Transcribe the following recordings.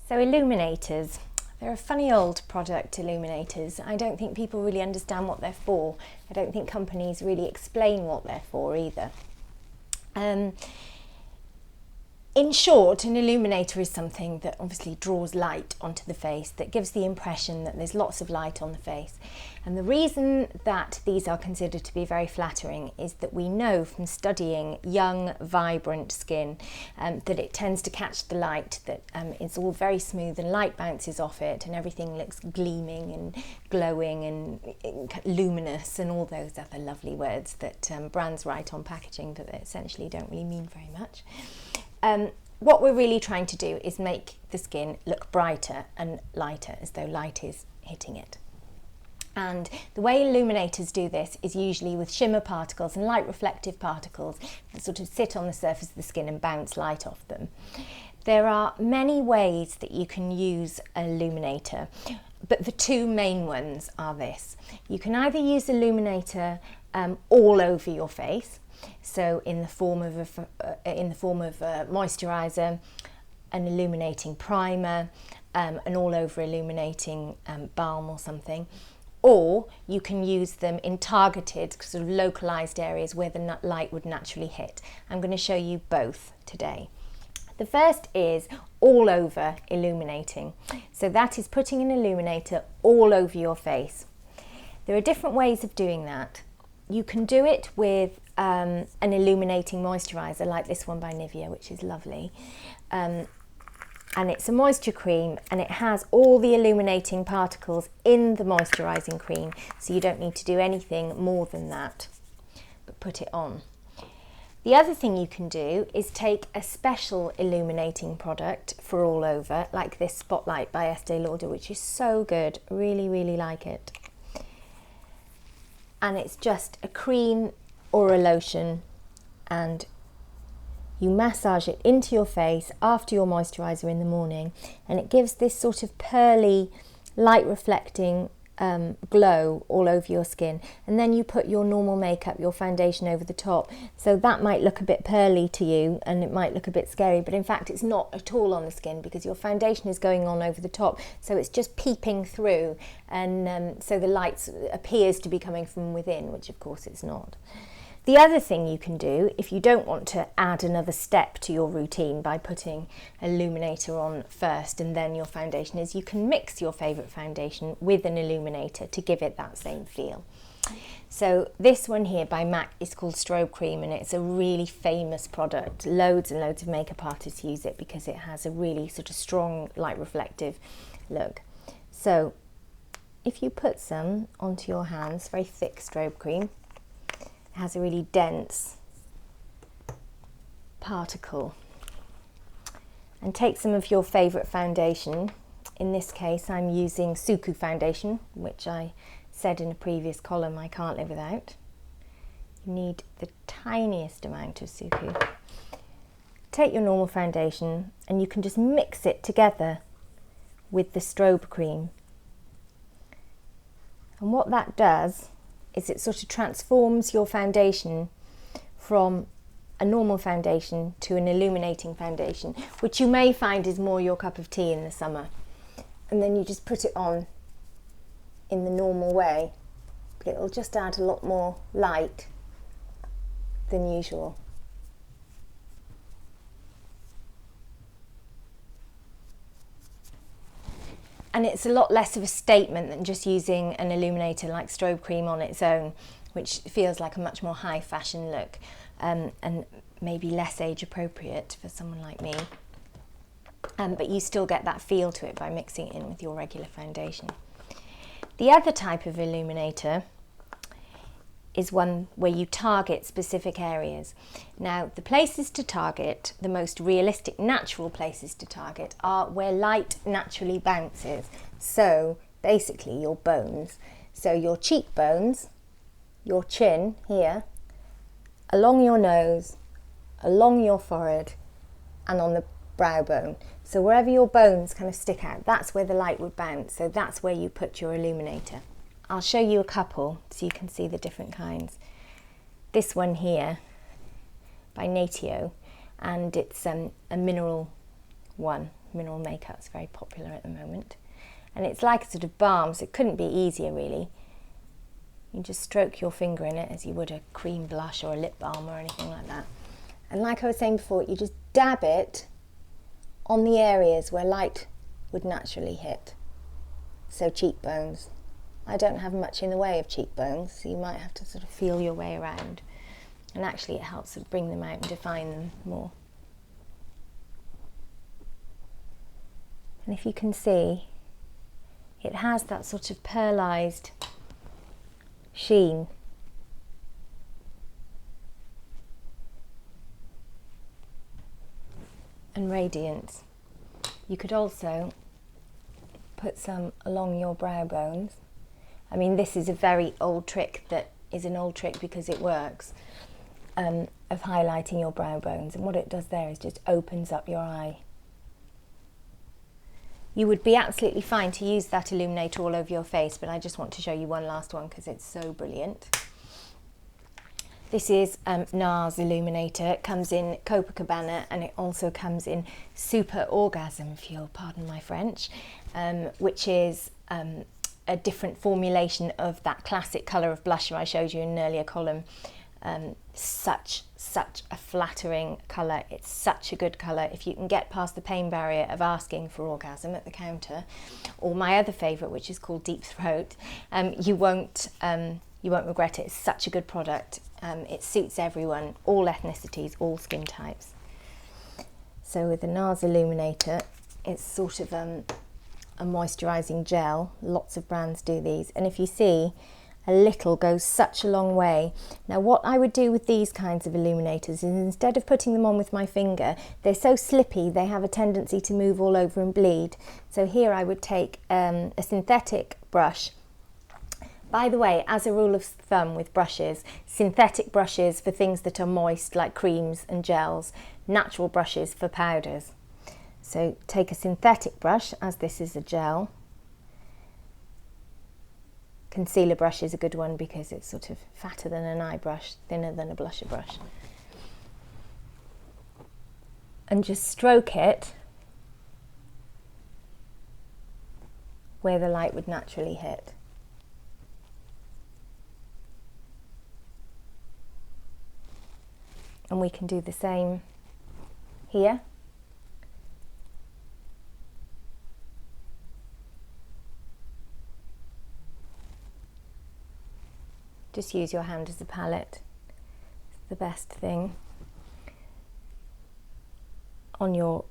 So illuminators, they're a funny old product, illuminators. I don't think people really understand what they're for. I don't think companies really explain what they're for either. In short, an illuminator is something that obviously draws light onto the face, that gives the impression that there's lots of light on the face. And the reason that these are considered to be very flattering is that we know from studying young, vibrant skin that it tends to catch the light, that it's all very smooth and light bounces off it and everything looks gleaming and glowing and luminous and all those other lovely words that brands write on packaging but that essentially don't really mean very much. What we're really trying to do is make the skin look brighter and lighter, as though light is hitting it. And the way illuminators do this is usually with shimmer particles and light reflective particles that sort of sit on the surface of the skin and bounce light off them. There are many ways that you can use an illuminator, but the two main ones are this. You can either use illuminator all over your face, so in the form of a moisturizer, an illuminating primer, an all-over illuminating balm or something, or you can use them in targeted, sort of localized areas where the light would naturally hit. I'm going to show you both today. The first is all over illuminating. So that is putting an illuminator all over your face. There are different ways of doing that. You can do it with an illuminating moisturizer like this one by Nivea, which is lovely. And it's a moisture cream and it has all the illuminating particles in the moisturising cream, so you don't need to do anything more than that, but put it on. The other thing you can do is take a special illuminating product for all over, like this Spotlight by Estee Lauder, which is so good, really, really like it. And it's just a cream or a lotion, and you massage it into your face after your moisturiser in the morning, and it gives this sort of pearly, light reflecting glow all over your skin. And then you put your normal makeup, your foundation over the top. So that might look a bit pearly to you and it might look a bit scary, but in fact it's not at all on the skin because your foundation is going on over the top. So it's just peeping through, and so the light appears to be coming from within, which of course it's not. The other thing you can do, if you don't want to add another step to your routine by putting an illuminator on first and then your foundation, is you can mix your favourite foundation with an illuminator to give it that same feel. So this one here by MAC is called Strobe Cream, and it's a really famous product. Loads and loads of makeup artists use it because it has a really sort of strong light reflective look. So if you put some onto your hands, very thick strobe cream, it has a really dense particle, and take some of your favourite foundation. In this case I'm using Suku foundation, which I said in a previous column I can't live without. You need the tiniest amount of Suku. Take your normal foundation and you can just mix it together with the strobe cream, and what that does is it sort of transforms your foundation from a normal foundation to an illuminating foundation, which you may find is more your cup of tea in the summer. And then you just put it on in the normal way, but it'll just add a lot more light than usual. And it's a lot less of a statement than just using an illuminator like strobe cream on its own, which feels like a much more high fashion look, and maybe less age appropriate for someone like me. But you still get that feel to it by mixing it in with your regular foundation. The other type of illuminator is one where you target specific areas. Now, the places to target, the most realistic, natural places to target, are where light naturally bounces. So basically your bones. So your cheekbones, your chin here, along your nose, along your forehead, and on the brow bone. So wherever your bones kind of stick out, that's where the light would bounce. So that's where you put your illuminator. I'll show you a couple so you can see the different kinds. This one here by Natio, and it's a mineral one, mineral makeup is very popular at the moment. And it's like a sort of balm, so it couldn't be easier really. You just stroke your finger in it as you would a cream blush or a lip balm or anything like that. And like I was saying before, you just dab it on the areas where light would naturally hit. So cheekbones. I don't have much in the way of cheekbones, so you might have to sort of feel your way around. And actually it helps sort of bring them out and define them more. And if you can see, it has that sort of pearlized sheen. And radiance. You could also put some along your brow bones. I mean, this is a very old trick that is an old trick because it works, of highlighting your brow bones. And what it does there is just opens up your eye. You would be absolutely fine to use that illuminator all over your face, but I just want to show you one last one because it's so brilliant. This is NARS Illuminator. It comes in Copacabana and it also comes in Super Orgasm, if you'll pardon my French, which is a different formulation of that classic colour of blusher I showed you in an earlier column. Such a flattering colour. It's such a good colour. If you can get past the pain barrier of asking for orgasm at the counter, or my other favourite, which is called Deep Throat, you won't regret it. It's such a good product. It suits everyone, all ethnicities, all skin types. So with the NARS Illuminator, it's sort of a moisturising gel. Lots of brands do these, and if you see, a little goes such a long way. Now what I would do with these kinds of illuminators is, instead of putting them on with my finger, they're so slippy they have a tendency to move all over and bleed. So here I would take a synthetic brush. By the way, as a rule of thumb with brushes, synthetic brushes for things that are moist like creams and gels, natural brushes for powders. So take a synthetic brush, as this is a gel. Concealer brush is a good one because it's sort of fatter than an eye brush, thinner than a blusher brush. And just stroke it where the light would naturally hit. And we can do the same here. Just use your hand as a palette. It's the best thing. On your,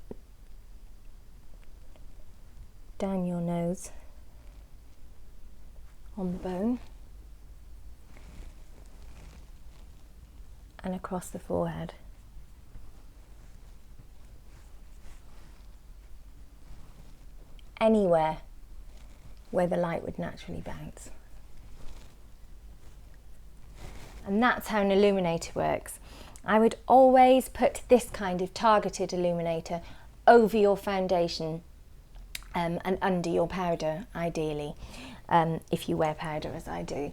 down your nose, on the bone, and across the forehead. Anywhere where the light would naturally bounce. And that's how an illuminator works. I would always put this kind of targeted illuminator over your foundation and under your powder, ideally, if you wear powder as I do.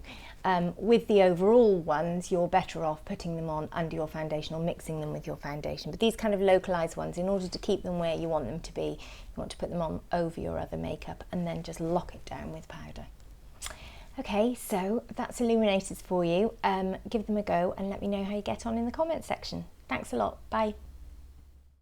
With the overall ones, you're better off putting them on under your foundation or mixing them with your foundation. But these kind of localised ones, in order to keep them where you want them to be, you want to put them on over your other makeup and then just lock it down with powder. Okay, so that's illuminators for you. Give them a go and let me know how you get on in the comments section. Thanks a lot. Bye.